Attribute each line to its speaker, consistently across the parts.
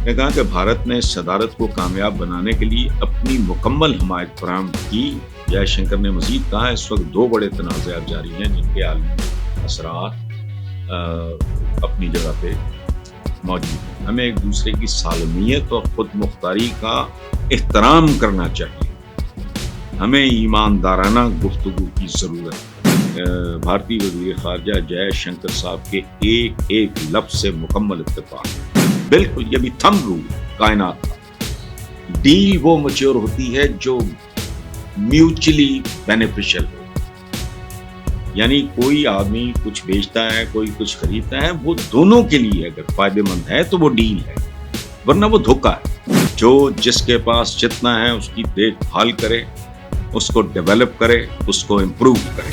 Speaker 1: نے کہا کہ بھارت نے صدارت کو کامیاب بنانے کے لیے اپنی مکمل حمایت فراہم کی۔ جے شنکر نے مزید کہا اس وقت دو بڑے تنازعات جاری ہیں جن کے عالمی اثرات اپنی جگہ پہ موجود ہیں۔ ہمیں ایک دوسرے کی سالمیت اور خود مختاری کا احترام کرنا چاہیے۔ ہمیں ایماندارانہ گفتگو کی ضرورت ہے۔ بھارتی وزیر خارجہ جے شنکر صاحب کے ایک ایک لفظ سے مکمل اتفاق ہے۔ بالکل یہ بھی تھم رول کائنات کا۔ ڈیل وہ میچور ہوتی ہے جو میوچلی بینیفیشل ہو، یعنی کوئی آدمی کچھ بیچتا ہے، کوئی کچھ خریدتا ہے، وہ دونوں کے لیے اگر فائدہ مند ہے تو وہ ڈیل ہے، ورنہ وہ دھوکہ ہے۔ جو جس کے پاس جتنا ہے اس کی دیکھ بھال کرے، اس کو ڈیولپ کرے، اس کو امپروو کرے۔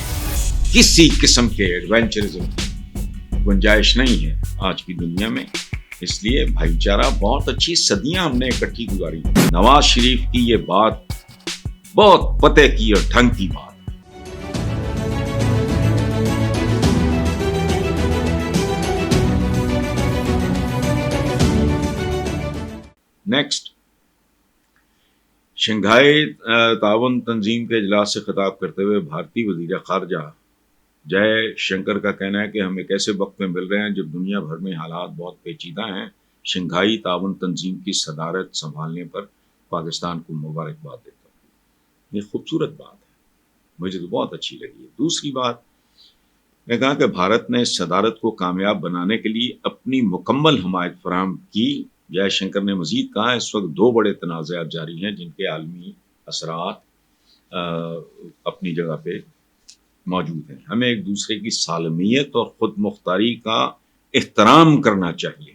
Speaker 1: کسی قسم کے ایڈونچرزم کی گنجائش نہیں ہے آج کی دنیا میں۔ اس لیے بھائی چارہ بہت اچھی صدیاں ہم نے اکٹھی گزاری۔ نواز شریف کی یہ بات بہت پتے کی اور ڈھنگ کی بات۔ نیکسٹ، شنگھائی تعاون تنظیم کے اجلاس سے خطاب کرتے ہوئے بھارتی وزیر خارجہ جے شنکر کا کہنا ہے کہ ہم ایک ایسے وقت میں مل رہے ہیں جب دنیا بھر میں حالات بہت پیچیدہ ہیں۔ شنگھائی تعاون تنظیم کی صدارت سنبھالنے پر پاکستان کو مبارکباد دیتا ہوں۔ یہ خوبصورت بات ہے، مجھے تو بہت اچھی لگی ہے۔ دوسری بات، میں کہا کہ بھارت نے صدارت کو کامیاب بنانے کے لیے اپنی مکمل حمایت فراہم کی۔ جے شنکر نے مزید کہا اس وقت دو بڑے تنازعات جاری ہیں جن کے عالمی اثرات اپنی جگہ پہ موجود ہیں۔ ہمیں ایک دوسرے کی سالمیت اور خود مختاری کا احترام کرنا چاہیے۔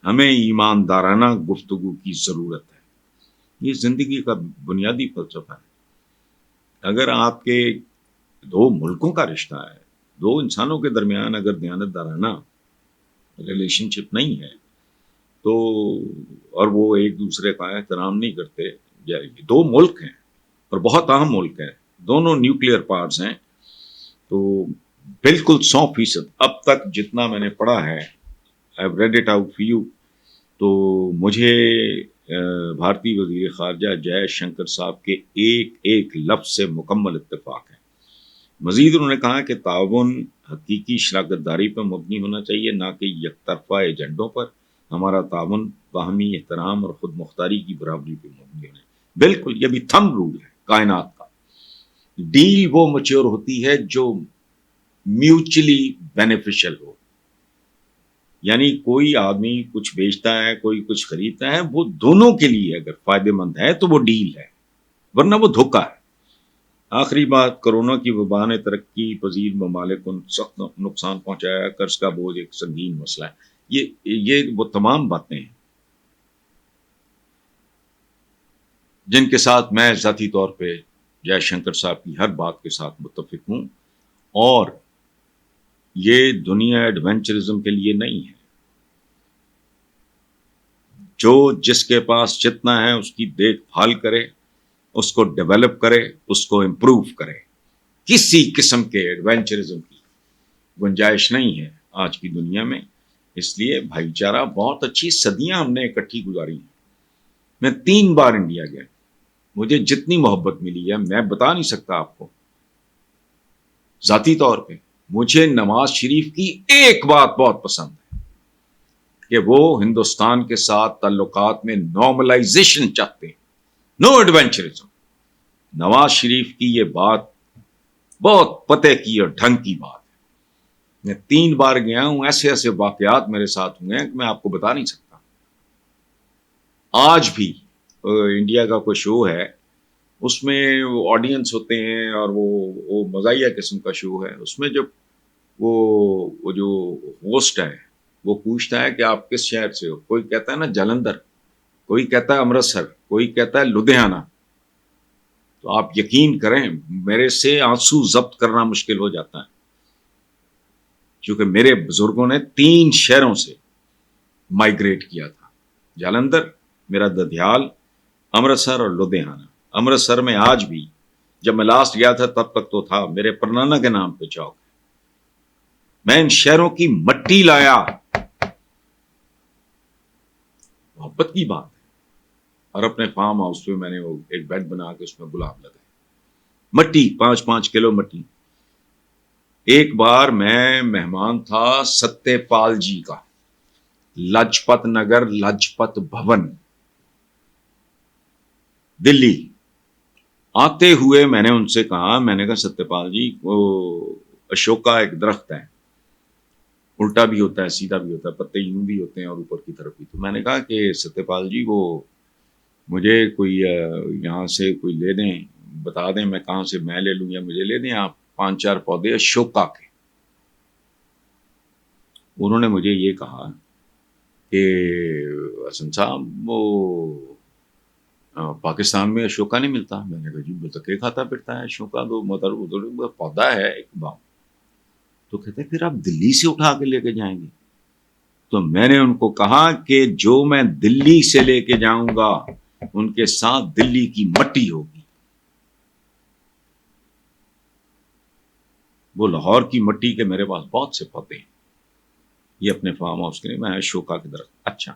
Speaker 1: ہمیں ایماندارانہ گفتگو کی ضرورت ہے۔ یہ زندگی کا بنیادی فلسفہ ہے۔ اگر آپ کے دو ملکوں کا رشتہ ہے، دو انسانوں کے درمیان اگر دیانتدارانہ ریلیشن شپ نہیں ہے تو، اور وہ ایک دوسرے کا احترام نہیں کرتے، دو ملک ہیں اور بہت اہم ملک ہیں، دونوں نیوکلیئر پاورز ہیں، تو بالکل 100% اب تک جتنا میں نے پڑھا ہے، I've read it out for you، تو مجھے بھارتی وزیر خارجہ جے شنکر صاحب کے ایک ایک لفظ سے مکمل اتفاق ہے۔ مزید انہوں نے کہا کہ تعاون حقیقی شراکت داری پر مبنی ہونا چاہیے، نہ کہ یک طرفہ ایجنڈوں پر۔ ہمارا تعاون باہمی احترام اور خود مختاری کی برابری پہ مبنی ہونا ہے۔ بالکل یہ بھی تھم رول ہے کائنات کا۔ ڈیل وہ میچور ہوتی ہے جو میوچلی بینیفیشل ہو، یعنی کوئی آدمی کچھ بیچتا ہے، کوئی کچھ خریدتا ہے، وہ دونوں کے لیے اگر فائدہ مند ہے تو وہ ڈیل ہے، ورنہ وہ دھوکہ ہے۔ آخری بات، کرونا کی وبا نے ترقی پذیر ممالک کو سخت نقصان پہنچایا، قرض کا بوجھ ایک سنگین مسئلہ ہے۔ یہ وہ تمام باتیں ہیں جن کے ساتھ میں ذاتی طور پہ جے شنکر صاحب کی ہر بات کے ساتھ متفق ہوں، اور یہ دنیا ایڈونچرزم کے لیے نہیں ہے۔ جو جس کے پاس جتنا ہے اس کی دیکھ بھال کرے، اس کو ڈیولپ کرے، اس کو امپروو کرے۔ کسی قسم کے ایڈونچرزم کی گنجائش نہیں ہے آج کی دنیا میں۔ اس لیے بھائی چارہ بہت اچھی صدیاں ہم نے اکٹھی گزاری ہیں۔ میں 3 بار انڈیا گیا، مجھے جتنی محبت ملی ہے میں بتا نہیں سکتا آپ کو۔ ذاتی طور پہ مجھے نواز شریف کی ایک بات بہت پسند ہے کہ وہ ہندوستان کے ساتھ تعلقات میں نارملائزیشن چاہتے ہیں، نو ایڈونچرزم۔ نواز شریف کی یہ بات بہت پتے کی اور ڈھنگ کی بات ہے۔ میں 3 بار گیا ہوں، ایسے ایسے واقعات میرے ساتھ ہوئے ہیں کہ میں آپ کو بتا نہیں سکتا۔ آج بھی انڈیا کا کوئی شو ہے، اس میں آڈینس ہوتے ہیں اور وہ مزاحیہ قسم کا شو ہے۔ اس میں جب وہ جو ہوسٹ ہے وہ پوچھتا ہے کہ آپ کس شہر سے ہو، کوئی کہتا ہے نا جلندھر، کوئی کہتا ہے امرتسر، کوئی کہتا ہے لدھیانہ، تو آپ یقین کریں میرے سے آنسو ضبط کرنا مشکل ہو جاتا ہے، کیونکہ میرے بزرگوں نے 3 شہروں سے مائیگریٹ کیا تھا، جالندھر، میرا ددھیال، امرتسر اور لدھیانہ۔ امرتسر میں آج بھی، جب میں لاسٹ گیا تھا تب تک تو تھا، میرے پرنانا کے نام پہ چوک ہے۔ میں ان شہروں کی مٹی لایا، محبت کی بات ہے. اور اپنے فارم ہاؤس پہ میں نے وہ ایک بیڈ بنا کے اس میں گلاب لگائے, مٹی 5-5 کلو مٹی. ایک بار میں مہمان تھا ستیہ پال جی کا, لاجپت نگر لاجپت بھون دلی. آتے ہوئے میں نے ان سے کہا, میں نے کہا ستیہ پال جی وہ اشوکا ایک درخت ہے, الٹا بھی ہوتا ہے سیدھا بھی ہوتا ہے, پتے یوں بھی ہوتے ہیں اور اوپر کی طرف بھی. تو میں نے کہا کہ ستیہ پال جی وہ مجھے کوئی یہاں سے کوئی لے دیں, بتا دیں میں کہاں سے میں لے لوں یا مجھے لے دیں آپ 5-4 پودے اشوکا کے. انہوں نے مجھے یہ کہا کہ حسن صاحب وہ پاکستان میں اشوکا نہیں ملتا. میں نے کہا جی بتکے کھاتا پھرتا ہے اشوکا, تو مطلب پودا ہے ایک بام. تو کہتے پھر آپ دلی سے اٹھا کے لے کے جائیں گے. تو میں نے ان کو کہا کہ جو میں دلی سے لے کے جاؤں گا ان کے ساتھ دلی کی مٹی ہوگی. وہ لاہور کی مٹی کے میرے پاس بہت سے پودے ہیں, یہ اپنے فارم ہاؤس کے لیے میں اشوکا کی درخت. اچھا,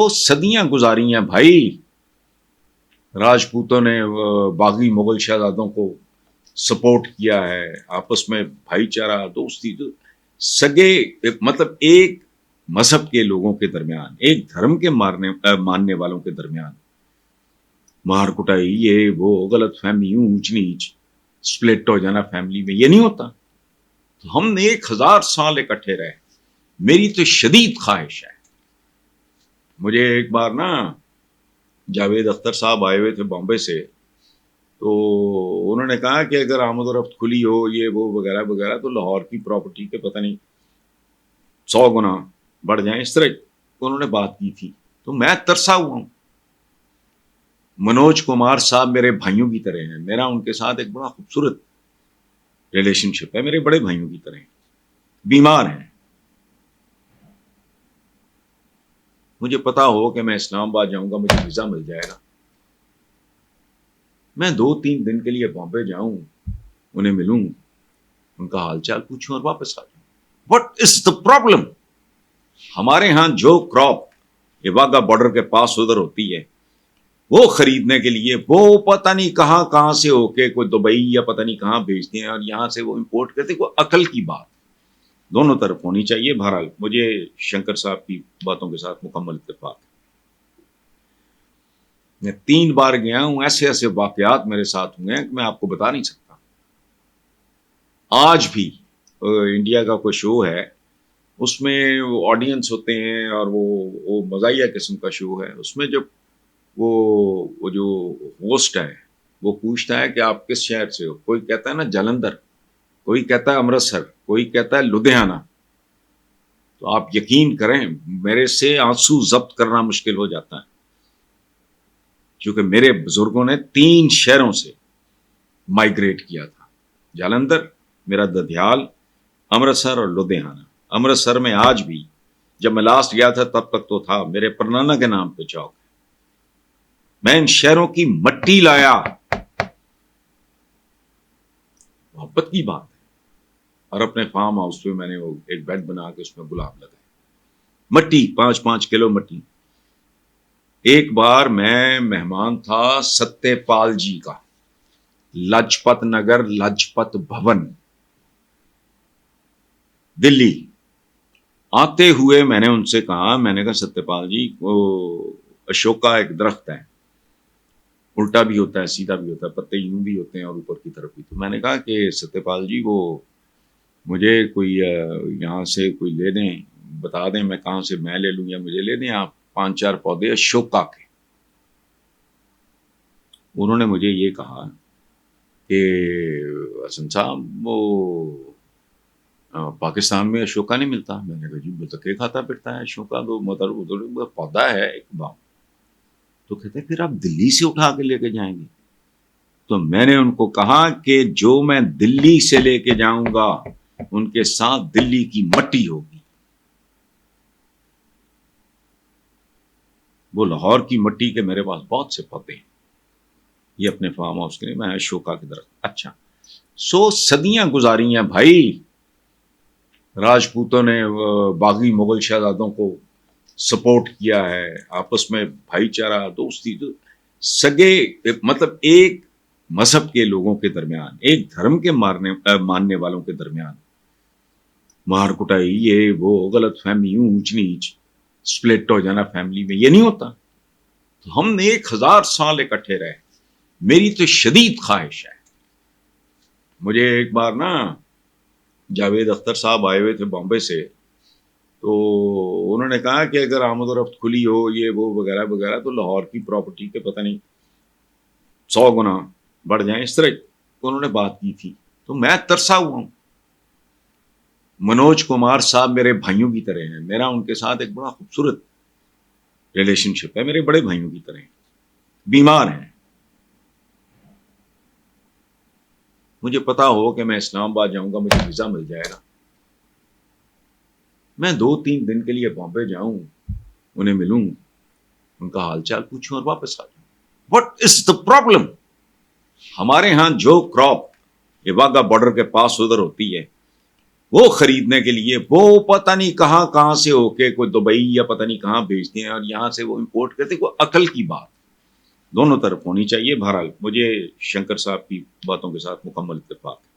Speaker 1: صدیاں گزاری ہیں بھائی, راجپوتوں نے باغی مغل شہزادوں کو سپورٹ کیا ہے, آپس میں بھائی چارہ دوستی, سگے مطلب ایک مذہب کے لوگوں کے درمیان, ایک دھرم کے ماننے والوں کے درمیان مار کٹائی, یہ وہ غلط فہمی, اونچ نیچ, سپلٹ ہو جانا فیملی میں, یہ نہیں ہوتا. تو ہم 1000 سال اکٹھے رہے. میری تو شدید خواہش ہے. مجھے ایک بار نا جاوید اختر صاحب آئے ہوئے تھے بامبے سے, تو انہوں نے کہا کہ اگر آمد و رفت کھلی ہو یہ وہ وغیرہ وغیرہ تو لاہور کی پراپرٹی کے پتہ نہیں 100 گنا بڑھ جائیں, اس طرح انہوں نے بات کی تھی. تو میں ترسا ہوا ہوں. منوج کمار صاحب میرے بھائیوں کی طرح ہیں, میرا ان کے ساتھ ایک بڑا خوبصورت ریلیشن شپ ہے, میرے بڑے بھائیوں کی طرح ہیں. بیمار ہیں, مجھے پتا ہو کہ میں اسلام آباد جاؤں گا مجھے ویزا مل جائے گا, میں 2-3 دن کے لیے بامبے جاؤں, انہیں ملوں, ان کا حال چال پوچھوں اور واپس آ جاؤں. What is the problem? ہمارے ہاں جو کراپ یہ واگا بارڈر کے پاس ادھر ہوتی ہے وہ خریدنے کے لیے وہ پتہ نہیں کہاں سے ہو کے کوئی دبئی یا پتہ نہیں کہاں بھیجتے ہیں, اور یہاں سے وہ امپورٹ کرتے ہیں. کوئی عقل کی بات دونوں طرف ہونی چاہیے. بہرحال مجھے شنکر صاحب کی باتوں کے ساتھ مکمل اتفاق ہے. میں 3 بار گیا ہوں, ایسے ایسے واقعات میرے ساتھ ہوئے ہیں کہ میں آپ کو بتا نہیں سکتا. آج بھی انڈیا کا کوئی شو ہے, اس میں آڈینس ہوتے ہیں اور وہ مزاحیہ قسم کا شو ہے. اس میں جب وہ جو ہوسٹ ہے وہ پوچھتا ہے کہ آپ کس شہر سے ہو, کوئی کہتا ہے نا جلندھر, کوئی کہتا ہے امرتسر, کوئی کہتا ہے لدھیانہ. تو آپ یقین کریں میرے سے آنسو ضبط کرنا مشکل ہو جاتا ہے, کیونکہ میرے بزرگوں نے 3 شہروں سے مائیگریٹ کیا تھا, جالندھر, میرا ددھیال, امرتسر اور لدھیانہ. امرتسر میں آج بھی, جب میں لاسٹ گیا تھا تب تک تو تھا, میرے پرنانا کے نام پہ چوک. میں ان شہروں کی مٹی لایا, محبت کی بات ہے. اور اپنے فارم ہاؤس پہ میں نے وہ ایک بیڈ بنا کے اس میں گلاب لگائے, مٹی 5-5 کلو مٹی. ایک بار میں مہمان تھا ستیہ پال جی کا, لاجپت نگر لاجپت بھون دلی. آتے ہوئے میں نے ان سے کہا, میں نے کہا ستیہ پال جی وہ اشوکا ایک درخت ہے, الٹا بھی ہوتا ہے سیدھا بھی ہوتا ہے, پتے یوں بھی ہوتے ہیں اور اوپر کی طرف بھی. تو میں نے کہا کہ ستیہ پال جی وہ مجھے کوئی یہاں سے کوئی لے دیں, بتا دیں میں کہاں سے میں لے لوں یا مجھے لے دیں آپ 5-4 پودے اشوکا کے. انہوں نے مجھے یہ کہا کہ حسن صاحب وہ پاکستان میں اشوکا نہیں ملتا. میں نے کہا جی بتکے کھاتا پھرتا ہے اشوکا, تو مطلب پودا ہے ایک بام. تو کہتے پھر آپ دلی سے اٹھا کے لے کے جائیں گے. تو میں نے ان کو کہا کہ جو میں دلی سے لے کے جاؤں گا ان کے ساتھ دلی کی مٹی ہوگی. وہ لاہور کی مٹی کے میرے پاس بہت سے پودے ہیں, یہ اپنے فارم ہاؤس کے لیے میں اشوکا کی درخت. اچھا, صدیاں گزاری ہیں بھائی, راجپوتوں نے باغی مغل شہزادوں کو سپورٹ کیا ہے، آپس میں بھائی چارہ دوستی جو سگے مطلب ایک مذہب کے لوگوں کے درمیان، ایک دھرم کے ماننے والوں کے درمیان مار کٹائی، یہ وہ غلط فہمی، اونچ نیچ، سپلٹ ہو جانا فیملی میں، یہ نہیں ہوتا. تو ہم 1000 سال اکٹھے رہے. میری تو شدید خواہش ہے. مجھے ایک بار نا جاوید اختر صاحب آئے ہوئے تھے بامبے سے، تو انہوں نے کہا کہ اگر آمد و رفت کھلی ہو یہ وہ وغیرہ وغیرہ تو لاہور کی پراپرٹی کے پتہ نہیں 100 گنا بڑھ جائیں، اس طرح انہوں نے بات کی تھی. تو میں ترسا ہوا ہوں. منوج کمار صاحب میرے بھائیوں کی طرح ہیں، میرا ان کے ساتھ ایک بڑا خوبصورت ریلیشن شپ ہے، میرے بڑے بھائیوں کی طرح ہیں. بیمار ہیں. مجھے پتا ہو کہ میں اسلام آباد جاؤں گا، مجھے ویزا مل جائے گا، میں 2-3 دن کے لیے بامبے جاؤں، انہیں ملوں، ان کا حال چال پوچھوں اور واپس آ جاؤں. What is the problem? ہمارے ہاں جو کراپ یہ واگا بارڈر کے پاس ادھر ہوتی ہے وہ خریدنے کے لیے وہ پتہ نہیں کہاں سے ہو کے کوئی دبئی یا پتہ نہیں کہاں بھیجتے ہیں، اور یہاں سے وہ امپورٹ کرتے. کوئی عقل کی بات دونوں طرف ہونی چاہیے. بہرحال مجھے شنکر صاحب کی باتوں کے ساتھ مکمل اتفاق ہے.